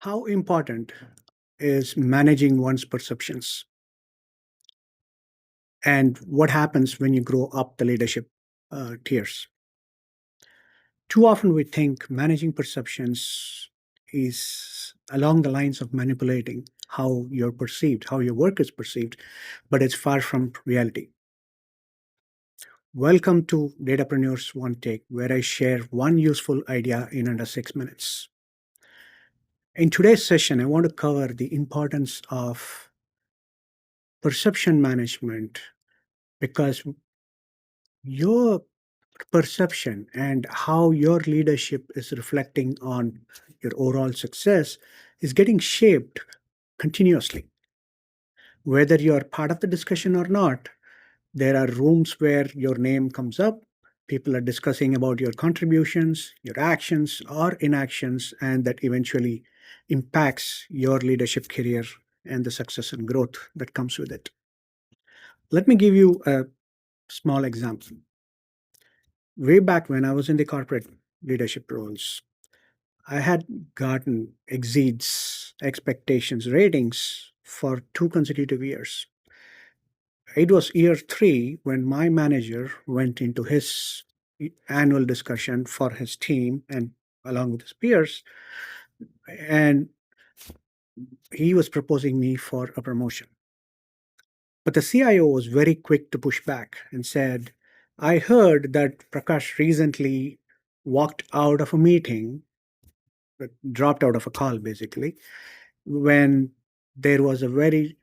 How important is managing one's perceptions? And what happens when you grow up the leadership tiers? Too often we think managing perceptions is along the lines of manipulating how you're perceived, how your work is perceived, but it's far from reality. Welcome to Datapreneurs One Take, where I share one useful idea in under 6 minutes. In today's session, I want to cover the importance of perception management because your perception and how your leadership is reflecting on your overall success is getting shaped continuously. Whether you're part of the discussion or not, there are rooms where your name comes up. People are discussing about your contributions, your actions or inactions, and that eventually impacts your leadership career and the success and growth that comes with it. Let me give you a small example. Way back when I was in the corporate leadership roles, I had gotten exceeds expectations ratings for 2 consecutive years. It was year 3 when my manager went into his annual discussion for his team and along with his peers, and he was proposing me for a promotion. But the CIO was very quick to push back and said, I heard that Prakash recently walked out of a meeting, dropped out of a call basically, when there was a very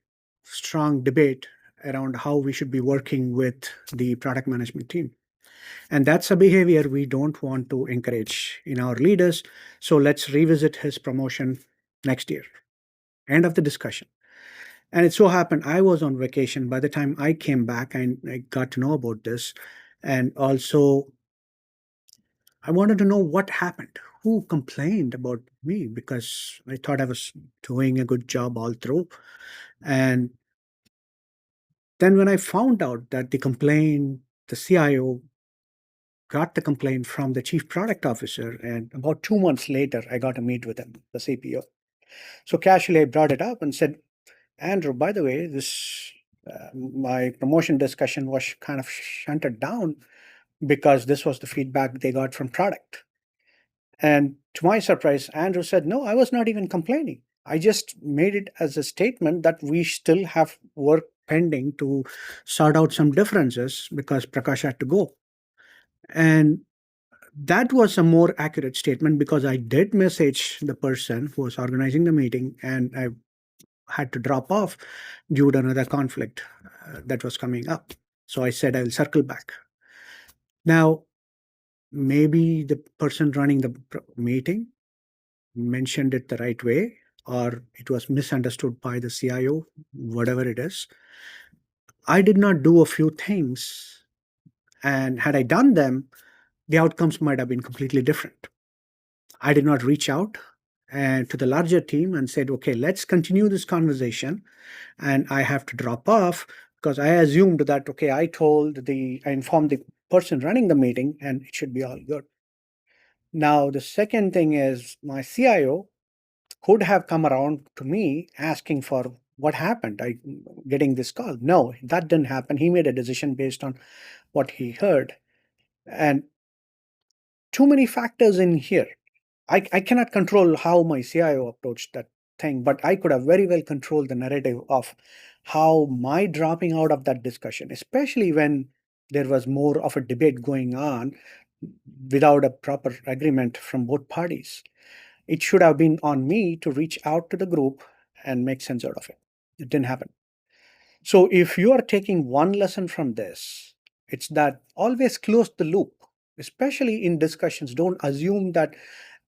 strong debate around how we should be working with the product management team. And that's a behavior we don't want to encourage in our leaders. So let's revisit his promotion next year. End of the discussion. And it so happened I was on vacation by the time I came back and I got to know about this. And also, I wanted to know what happened. Who complained about me because I thought I was doing a good job all through. And then when I found out that the CIO got the complaint from the chief product officer, and about 2 months later, I got to meet with him, the CPO. So casually, I brought it up and said, Andrew, by the way, this my promotion discussion was kind of shunted down because this was the feedback they got from product. And to my surprise, Andrew said, no, I was not even complaining. I just made it as a statement that we still have work pending to sort out some differences because Prakash had to go. And that was a more accurate statement because I did message the person who was organizing the meeting and I had to drop off due to another conflict that was coming up. So I said I'll circle back. Now, maybe the person running the meeting mentioned it the right way, or it was misunderstood by the CIO, whatever it is. I did not do a few things, and had I done them, the outcomes might have been completely different. I did not reach out and to the larger team and said, okay, let's continue this conversation. And I have to drop off because I assumed that, okay, I informed the person running the meeting and it should be all good. Now, the second thing is my CIO could have come around to me asking for what happened, I getting this call. No, that didn't happen. He made a decision based on what he heard. And too many factors in here. I cannot control how my CIO approached that thing, but I could have very well controlled the narrative of how my dropping out of that discussion, especially when there was more of a debate going on without a proper agreement from both parties. It should have been on me to reach out to the group and make sense out of it. It didn't happen. So if you are taking one lesson from this, it's that always close the loop, especially in discussions. Don't assume that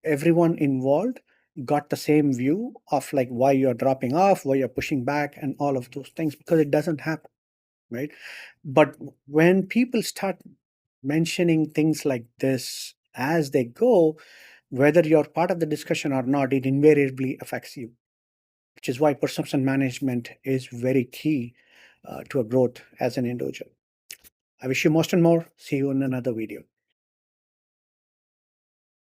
everyone involved got the same view of like why you're dropping off, why you're pushing back, and all of those things, because it doesn't happen, right? But when people start mentioning things like this as they go, whether you're part of the discussion or not, it invariably affects you, which is why perception management is very key to a growth as an individual. I wish you most and more. See you in another video.